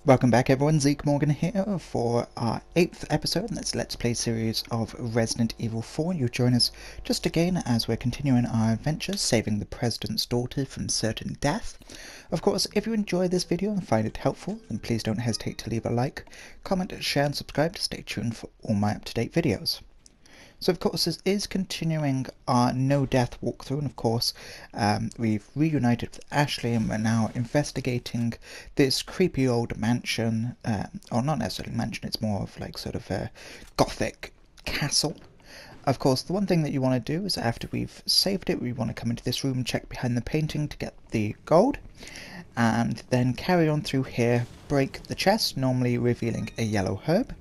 Welcome back everyone, Zeke here for our 8th episode in this Let's Play series of Resident Evil 4. You join us just again as we're continuing our adventures, saving the President's daughter from certain death. Of course, if you enjoy this video and find it helpful, then please don't hesitate to leave a like, comment, share and subscribe to stay tuned for all my up-to-date videos. So of course this is continuing our no death walkthrough, and of course we've reunited with Ashley and we're now investigating this creepy old mansion, or not necessarily mansion, it's more of like sort of a gothic castle. Of course the one thing that you want to do is after we've saved it, we want to come into this room, check behind the painting to get the gold, and then carry on through here, break the chest, normally revealing a yellow herb,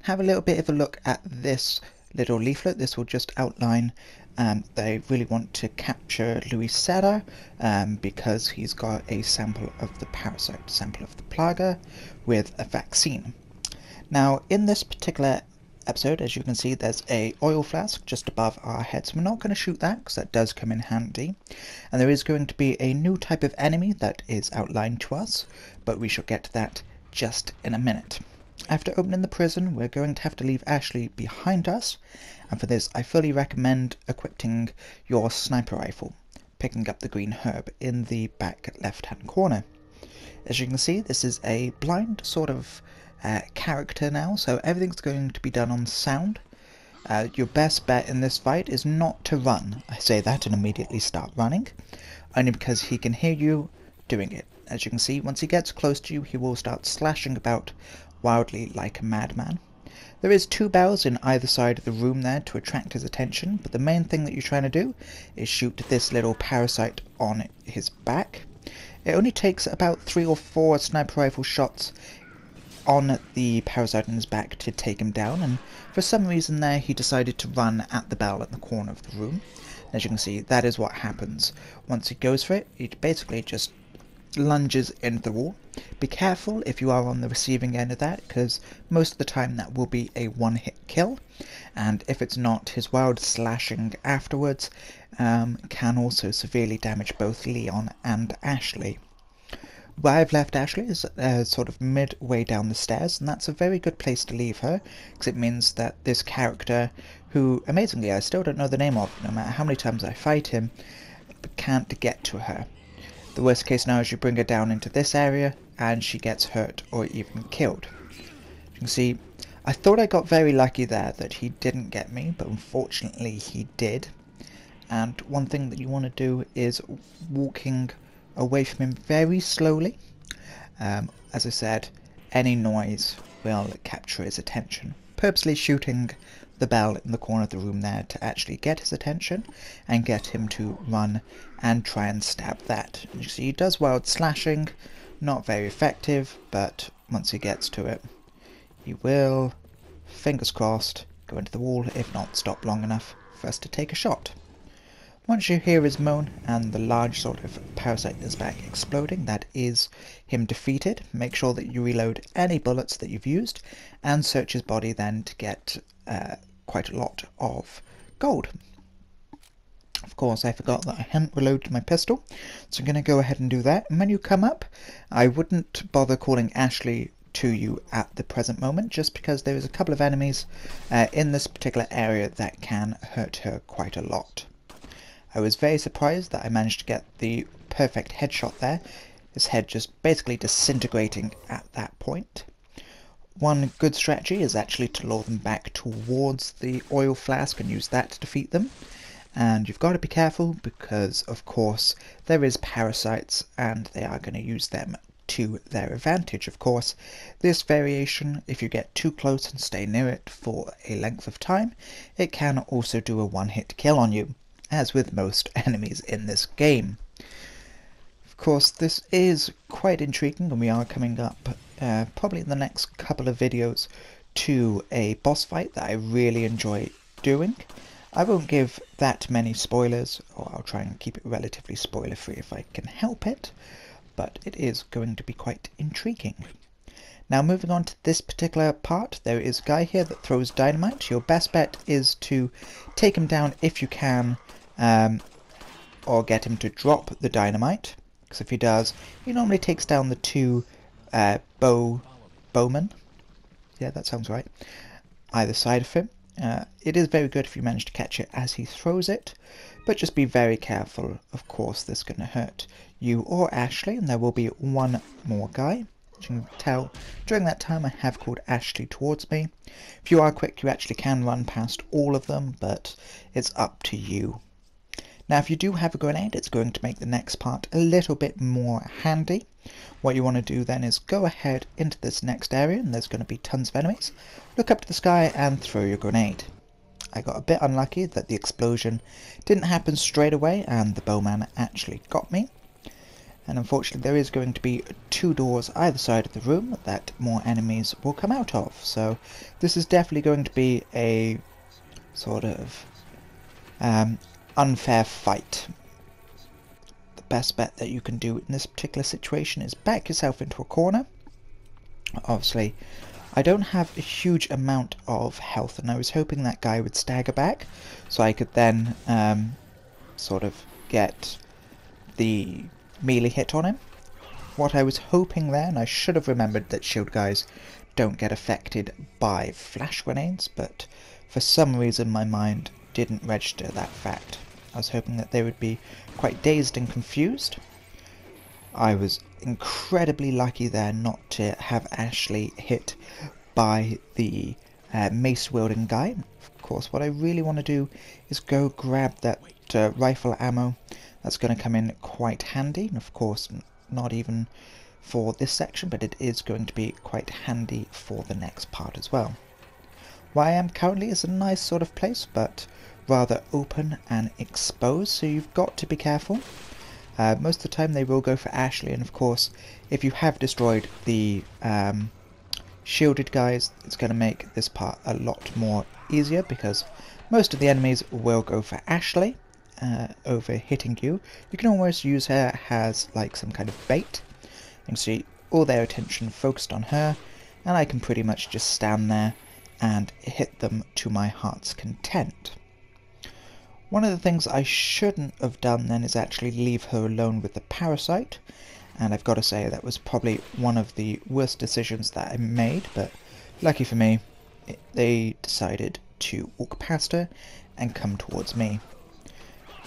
have a little bit of a look at this little leaflet. This will just outline they really want to capture Luis Serra because he's got a sample of the parasite, sample of the plaga with a vaccine. Now in this particular episode, as you can see, there's a oil flask just above our heads. We're not going to shoot that because that does come in handy, and there is going to be a new type of enemy that is outlined to us, but we shall get to that just in a minute. After opening the prison, we're going to have to leave Ashley behind us, and for this I fully recommend equipping your sniper rifle, picking up the green herb in the back left hand corner. As you can see, this is a blind sort of character now, so everything's going to be done on sound. Your best bet in this fight is not to run. I say that and immediately start running, only because he can hear you doing it. As you can see, once he gets close to you, he will start slashing about wildly like a madman. There is 2 barrels in either side of the room there to attract his attention, but the main thing that you're trying to do is shoot this little parasite on his back. It only takes about 3 or 4 sniper rifle shots on the parasite on his back to take him down, and for some reason there he decided to run at the barrel in the corner of the room. As you can see, that is what happens. Once he goes for it, he basically just lunges into the wall. Be careful if you are on the receiving end of that, because most of the time that will be a one-hit kill, and if it's not, his wild slashing afterwards can also severely damage both Leon and Ashley. Where I've left Ashley is sort of midway down the stairs, and that's a very good place to leave her, because it means that this character, who amazingly I still don't know the name of, no matter how many times I fight him, can't get to her. The worst case now is you bring her down into this area and she gets hurt or even killed. You can see, I thought I got very lucky there that he didn't get me, but unfortunately he did. And one thing that you want to do is walking away from him very slowly. As I said, any noise will capture his attention. Purposely shooting the bell in the corner of the room there to actually get his attention and get him to run and try and stab that. You see he does wild slashing, not very effective, but once he gets to it he will, fingers crossed, go into the wall, if not stop long enough for us to take a shot. Once you hear his moan and the large sort of parasite in his back exploding, that is him defeated. Make sure that you reload any bullets that you've used and search his body then to get quite a lot of gold. Of course, I forgot that I hadn't reloaded my pistol, so I'm going to go ahead and do that. And when you come up, I wouldn't bother calling Ashley to you at the present moment, just because there is a couple of enemies in this particular area that can hurt her quite a lot. I was very surprised that I managed to get the perfect headshot there, his head just basically disintegrating at that point. One good strategy is actually to lure them back towards the oil flask and use that to defeat them. And you've got to be careful because, of course, there is parasites and they are going to use them to their advantage. Of course, this variation, if you get too close and stay near it for a length of time, it can also do a one-hit kill on you, as with most enemies in this game. Of course, this is quite intriguing, and we are coming up probably in the next couple of videos to a boss fight that I really enjoy doing. I won't give that many spoilers, or I'll try and keep it relatively spoiler free if I can help it, but it is going to be quite intriguing. Now moving on to this particular part, there is a guy here that throws dynamite. Your best bet is to take him down if you can, or get him to drop the dynamite, because if he does, he normally takes down the 2 bow bowman. Yeah, that sounds right. Either side of him. It is very good if you manage to catch it as he throws it, but just be very careful. Of course, this is going to hurt you or Ashley, and there will be one more guy. As you can tell, during that time I have called Ashley towards me. If you are quick, you actually can run past all of them, but it's up to you. Now, if you do have a grenade, it's going to make the next part a little bit more handy. What you want to do then is go ahead into this next area, and there's going to be tons of enemies. Look up to the sky and throw your grenade. I got a bit unlucky that the explosion didn't happen straight away, and the bowman actually got me. And unfortunately, there is going to be 2 doors either side of the room that more enemies will come out of. So this is definitely going to be a sort of unfair fight. The best bet that you can do in this particular situation is back yourself into a corner. Obviously, I don't have a huge amount of health, and I was hoping that guy would stagger back so I could then sort of get the melee hit on him. What I was hoping there, and I should have remembered that shield guys don't get affected by flash grenades, but for some reason my mind didn't register that fact. I was hoping that they would be quite dazed and confused. I was incredibly lucky there not to have Ashley hit by the mace-wielding guy. Of course, what I really want to do is go grab that rifle ammo. That's going to come in quite handy, and of course, not even for this section, but it is going to be quite handy for the next part as well. Where I am currently is a nice sort of place, but rather open and exposed, so you've got to be careful. Most of the time they will go for Ashley, and of course if you have destroyed the shielded guys, it's going to make this part a lot more easier, because most of the enemies will go for Ashley over hitting you. You can almost use her as like some kind of bait. You can see all their attention focused on her, and I can pretty much just stand there and hit them to my heart's content. One of the things I shouldn't have done then is actually leave her alone with the parasite, and I've got to say that was probably one of the worst decisions that I made, but lucky for me, they decided to walk past her and come towards me.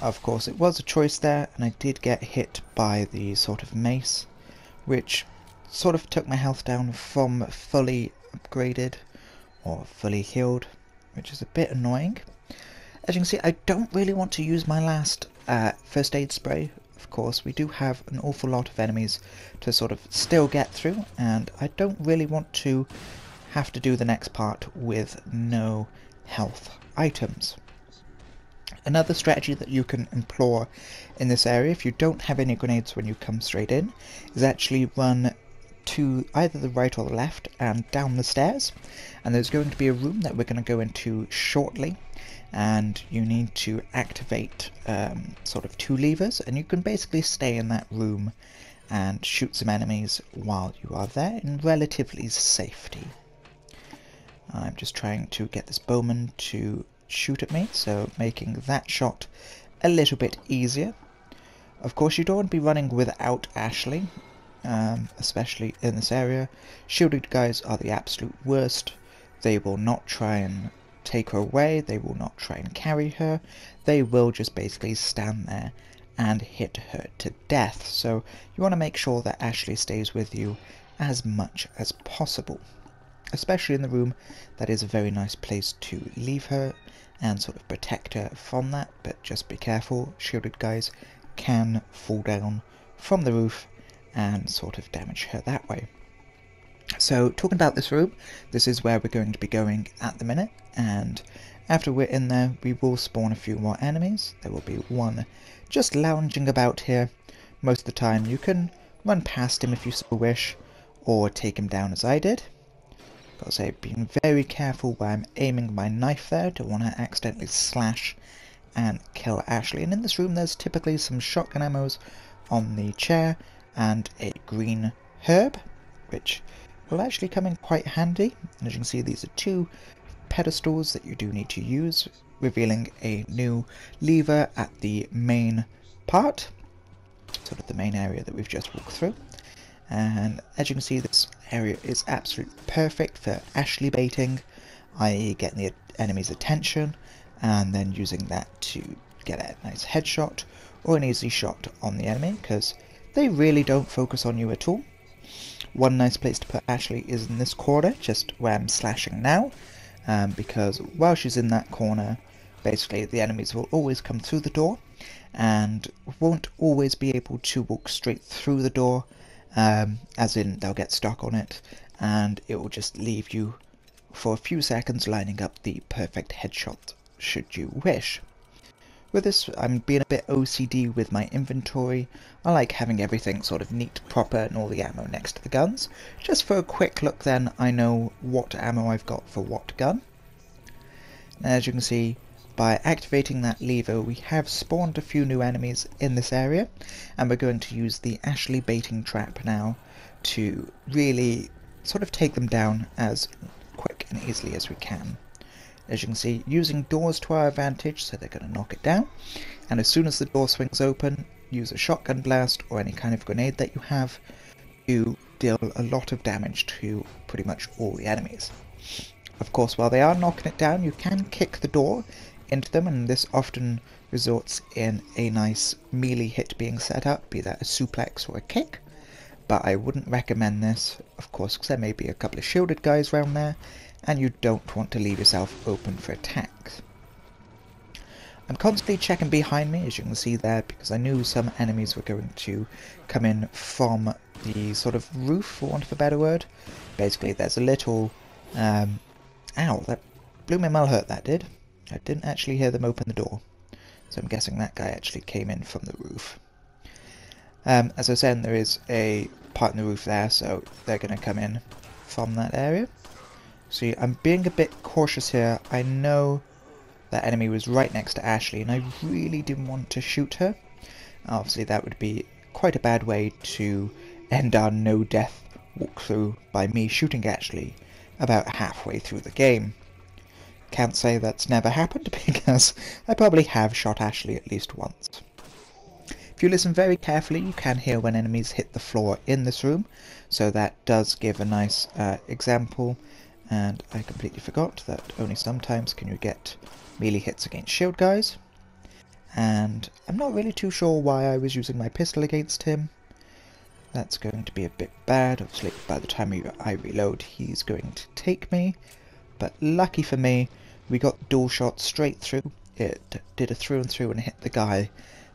Of course, it was a choice there, and I did get hit by the sort of mace, which sort of took my health down from fully upgraded or fully healed, which is a bit annoying. As you can see, I don't really want to use my last first aid spray. Of course, we do have an awful lot of enemies to sort of still get through, and I don't really want to have to do the next part with no health items. Another strategy that you can employ in this area, if you don't have any grenades when you come straight in, is actually run to either the right or the left and down the stairs, and there's going to be a room that we're going to go into shortly, and you need to activate sort of 2 levers, and you can basically stay in that room and shoot some enemies while you are there in relatively safety. I'm just trying to get this bowman to shoot at me, so making that shot a little bit easier. Of course, you don't want to be running without Ashley, especially in this area. Shielded guys are the absolute worst. They will not try and take her away, they will not try and carry her, they will just basically stand there and hit her to death. So you want to make sure that Ashley stays with you as much as possible. Especially in the room, that is a very nice place to leave her and sort of protect her from that, but just be careful, shielded guys can fall down from the roof and sort of damage her that way. So talking about this room, this is where we're going to be going at the minute, and after we're in there we will spawn a few more enemies. There will be one just lounging about here. Most of the time you can run past him if you so wish, or take him down as I did. Gotta say, being very careful where I'm aiming my knife there, don't want to accidentally slash and kill Ashley. And in this room there's typically some shotgun ammos on the chair and a green herb, which will actually come in quite handy. And as you can see, these are 2 pedestals that you do need to use, revealing a new lever at the main part, sort of the main area that we've just walked through. And as you can see, this area is absolutely perfect for Ashley baiting, i.e. getting the enemy's attention and then using that to get a nice headshot or an easy shot on the enemy, because they really don't focus on you at all. One nice place to put Ashley is in this corner, just where I'm slashing now, because while she's in that corner, basically the enemies will always come through the door and won't always be able to walk straight through the door, as in they'll get stuck on it and it will just leave you for a few seconds lining up the perfect headshot should you wish. With this, I'm being a bit OCD with my inventory. I like having everything sort of neat, proper, and all the ammo next to the guns. Just for a quick look then, I know what ammo I've got for what gun. And as you can see, by activating that lever, we have spawned a few new enemies in this area, and we're going to use the Ashley baiting trap now to really sort of take them down as quick and easily as we can. As you can see, using doors to our advantage, so they're going to knock it down, and as soon as the door swings open, use a shotgun blast or any kind of grenade that you have to deal a lot of damage to pretty much all the enemies. Of course, while they are knocking it down, you can kick the door into them, and this often results in a nice melee hit being set up, be that a suplex or a kick, but I wouldn't recommend this, of course, because there may be a couple of shielded guys around there, and you don't want to leave yourself open for attacks. I'm constantly checking behind me, as you can see there, because I knew some enemies were going to come in from the sort of roof, for want of a better word. Basically, there's a little... ow, that blew my mull hurt, that did. I didn't actually hear them open the door, so I'm guessing that guy actually came in from the roof. As I said, there is a part in the roof there, so they're going to come in from that area. See, I'm being a bit cautious here. I know that enemy was right next to Ashley, and I really didn't want to shoot her. Obviously, that would be quite a bad way to end our no-death walkthrough by me shooting Ashley about halfway through the game. Can't say that's never happened, because I probably have shot Ashley at least once. If you listen very carefully, you can hear when enemies hit the floor in this room, so that does give a nice example. And I completely forgot that only sometimes can you get melee hits against shield guys. And I'm not really too sure why I was using my pistol against him. That's going to be a bit bad. Obviously, by the time I reload, he's going to take me. But lucky for me, we got dual shots straight through. It did a through and through and hit the guy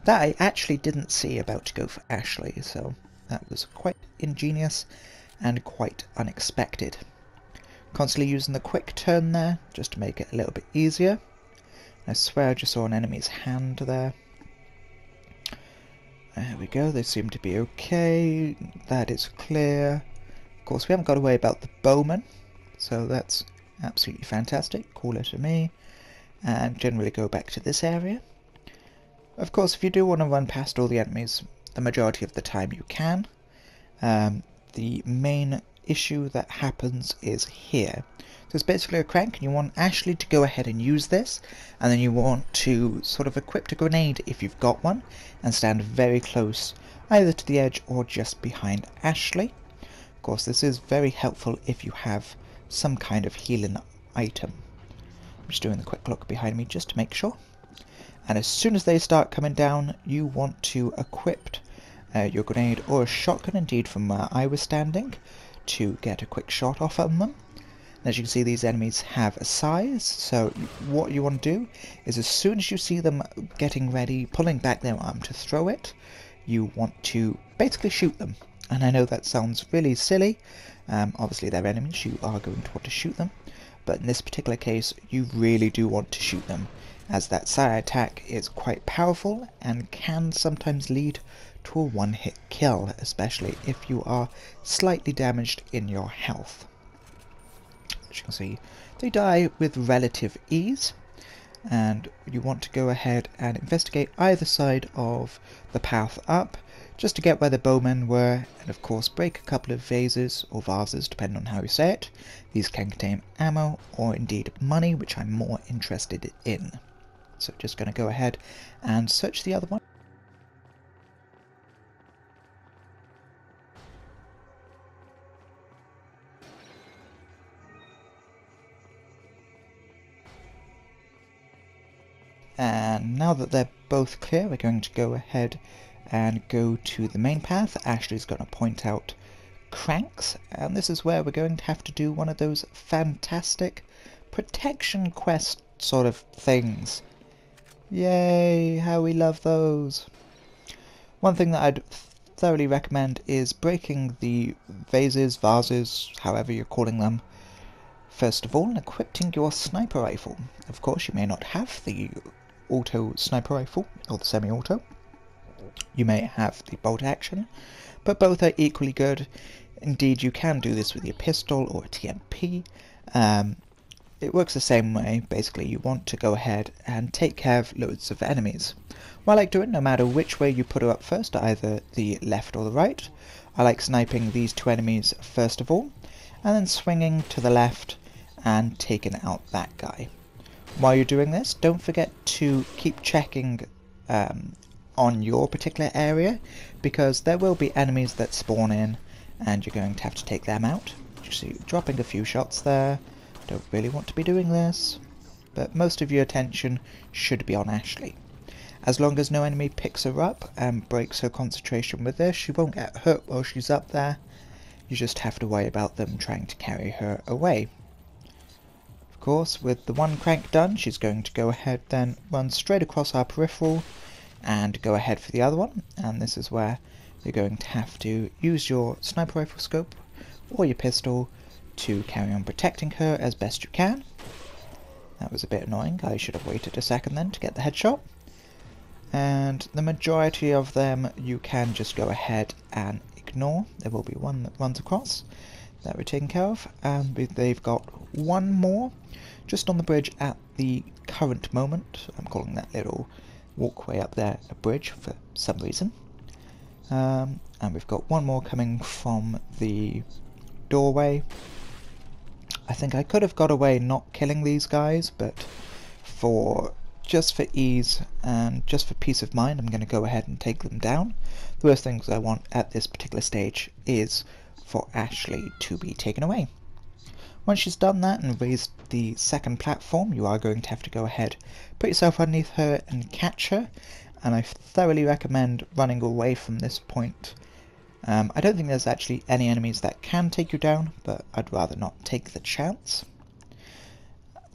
that I actually didn't see about to go for Ashley. So that was quite ingenious and quite unexpected. Constantly using the quick turn there, just to make it a little bit easier. I swear I just saw an enemy's hand there. There we go, they seem to be okay. That is clear. Of course, we haven't got to worry about the bowman, so that's absolutely fantastic. Call it to me. And generally go back to this area. Of course, if you do want to run past all the enemies, the majority of the time you can. The main issue that happens is here. So it's basically a crank, and you want Ashley to go ahead and use this, and then you want to sort of equip a grenade if you've got one, and stand very close, either to the edge or just behind Ashley. Of course, this is very helpful if you have some kind of healing item. I'm just doing a quick look behind me just to make sure. And as soon as they start coming down, you want to equip your grenade, or a shotgun indeed from where I was standing, to get a quick shot off on them. And as you can see, these enemies have a size, so what you want to do is as soon as you see them getting ready, pulling back their arm to throw it, you want to basically shoot them. And I know that sounds really silly, obviously they're enemies, you are going to want to shoot them, but in this particular case you really do want to shoot them, as that side attack is quite powerful and can sometimes lead to a one-hit kill, especially if you are slightly damaged in your health. As you can see, they die with relative ease, and you want to go ahead and investigate either side of the path up, just to get where the bowmen were, and of course break a couple of vases, or vases depending on how you say it. These can contain ammo, or indeed money, which I'm more interested in. So just going to go ahead and search the other one. And now that they're both clear, we're going to go ahead and go to the main path. Ashley's going to point out cranks, and this is where we're going to have to do one of those fantastic protection quest sort of things. Yay, how we love those. One thing that I'd thoroughly recommend is breaking the vases, however you're calling them, first of all, and equipping your sniper rifle. Of course, you may not have the auto sniper rifle, or the semi-auto. You may have the bolt action, but both are equally good. Indeed, you can do this with your pistol or a TMP. It works the same way. Basically, you want to go ahead and take care of loads of enemies. What I like doing, no matter which way you put her up first, either the left or the right, I like sniping these two enemies first of all, and then swinging to the left and taking out that guy. While you're doing this, don't forget to keep checking on your particular area, because there will be enemies that spawn in and you're going to have to take them out. You see, dropping a few shots there. Don't really want to be doing this, but most of your attention should be on Ashley. As long as no enemy picks her up and breaks her concentration with this, she won't get hurt while she's up there. You just have to worry about them trying to carry her away. Of course, with the one crank done, she's going to go ahead then run straight across our peripheral and go ahead for the other one, and this is where you're going to have to use your sniper rifle scope or your pistol to carry on protecting her as best you can. That was a bit annoying. I should have waited a second then to get the headshot. And the majority of them you can just go ahead and ignore. There will be one that runs across that we're taking care of, and they've got one more just on the bridge at the current moment. I'm calling that little walkway up there a bridge for some reason. And we've got one more coming from the doorway. I think I could have got away not killing these guys, but just for ease and just for peace of mind, I'm going to go ahead and take them down. The worst things I want at this particular stage is for Ashley to be taken away. Once she's done that and raised the second platform, you are going to have to go ahead, put yourself underneath her and catch her, and I thoroughly recommend running away from this point. I don't think there's actually any enemies that can take you down, but I'd rather not take the chance.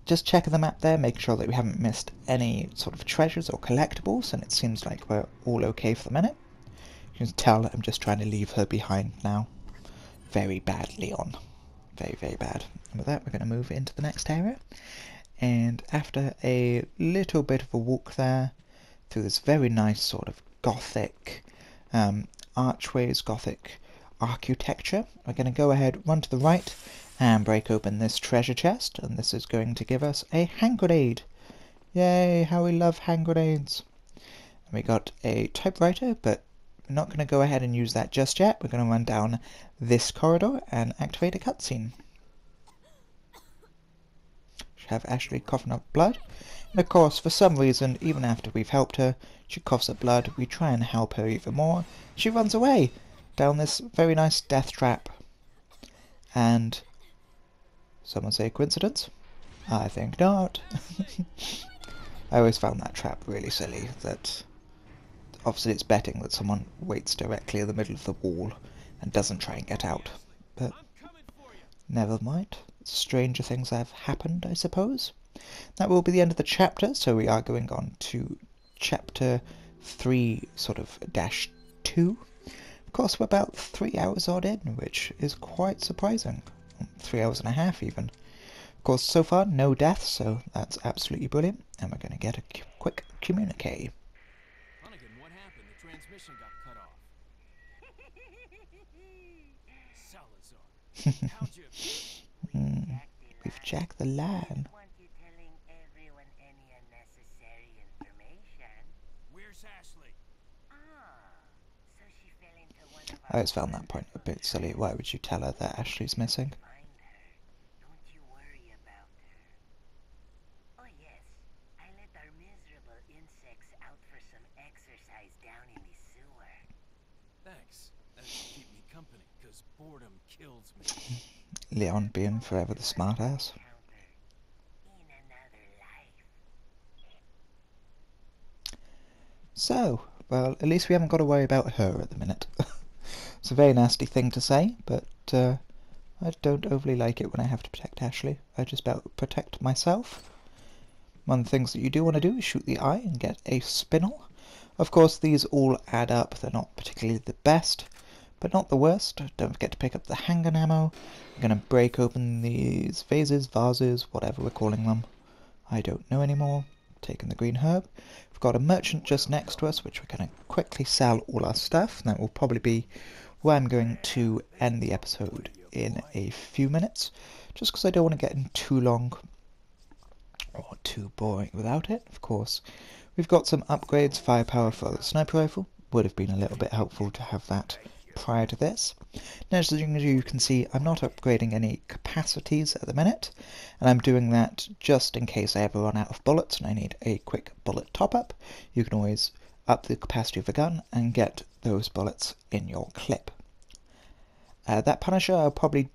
Just checking the map there, make sure that we haven't missed any sort of treasures or collectibles, and it seems like we're all okay for the minute. You can tell I'm just trying to leave her behind now. Very bad, Leon. Very, very bad. And with that, we're going to move into the next area. And after a little bit of a walk there, through this very nice sort of gothic archways, gothic architecture, we're going to go ahead, run to the right, and break open this treasure chest, and this is going to give us a hand grenade. Yay, how we love hand grenades. And we got a typewriter, but we're not going to go ahead and use that just yet. We're going to run down this corridor and activate a cutscene. Should have Ashley coughing up blood. And of course, for some reason, even after we've helped her, she coughs up blood. We try and help her even more. She runs away down this very nice death trap. And someone say coincidence? I think not. I always found that trap really silly, that obviously it's betting that someone waits directly in the middle of the wall and doesn't try and get out. But never mind. Stranger things have happened, I suppose. That will be the end of the chapter, so we are going on to chapter 3, sort of dash 2. Of course, we're about 3 hours odd in, which is quite surprising. 3 hours and a half, even. Of course, so far, no deaths, so that's absolutely brilliant. And we're going to get a quick communique. What happened? The transmission got cut off. Salazar, how'd you... We've jacked the line. Where's Ashley? I always found that point a bit silly. Why would you tell her that Ashley's missing? Thanks. That should keep me company, because boredom kills me. Leon being forever the smartass. So, well, at least we haven't got to worry about her at the minute. It's a very nasty thing to say, but I don't overly like it when I have to protect Ashley. I just about protect myself. One of the things that you do want to do is shoot the eye and get a spinel. Of course, these all add up. They're not particularly the best, but not the worst. Don't forget to pick up the handgun ammo. I'm going to break open these vases, whatever we're calling them. I don't know anymore. Taking the green herb. We've got a merchant just next to us, which we're going to quickly sell all our stuff. And that will probably be where I'm going to end the episode in a few minutes, just because I don't want to get in too long or too boring without it. Of course, we've got some upgrades. Firepower for the sniper rifle would have been a little bit helpful to have that prior to this. Now, as you can see, I'm not upgrading any capacities at the minute, and I'm doing that just in case I ever run out of bullets and I need a quick bullet top-up. You can always up the capacity of the gun and get those bullets in your clip. That Punisher I'll probably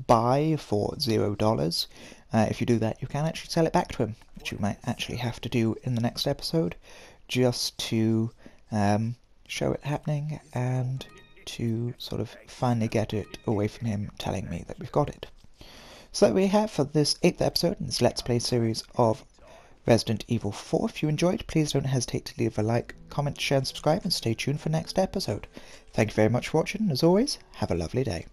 buy for $0. If you do that, you can actually sell it back to him, which you might actually have to do in the next episode, just to show it happening and to sort of finally get it away from him telling me that we've got it. So that we have for this 8th episode in this Let's Play series of Resident Evil 4. If you enjoyed, please don't hesitate to leave a like, comment, share and subscribe, and stay tuned for next episode. Thank you very much for watching, and as always, have a lovely day.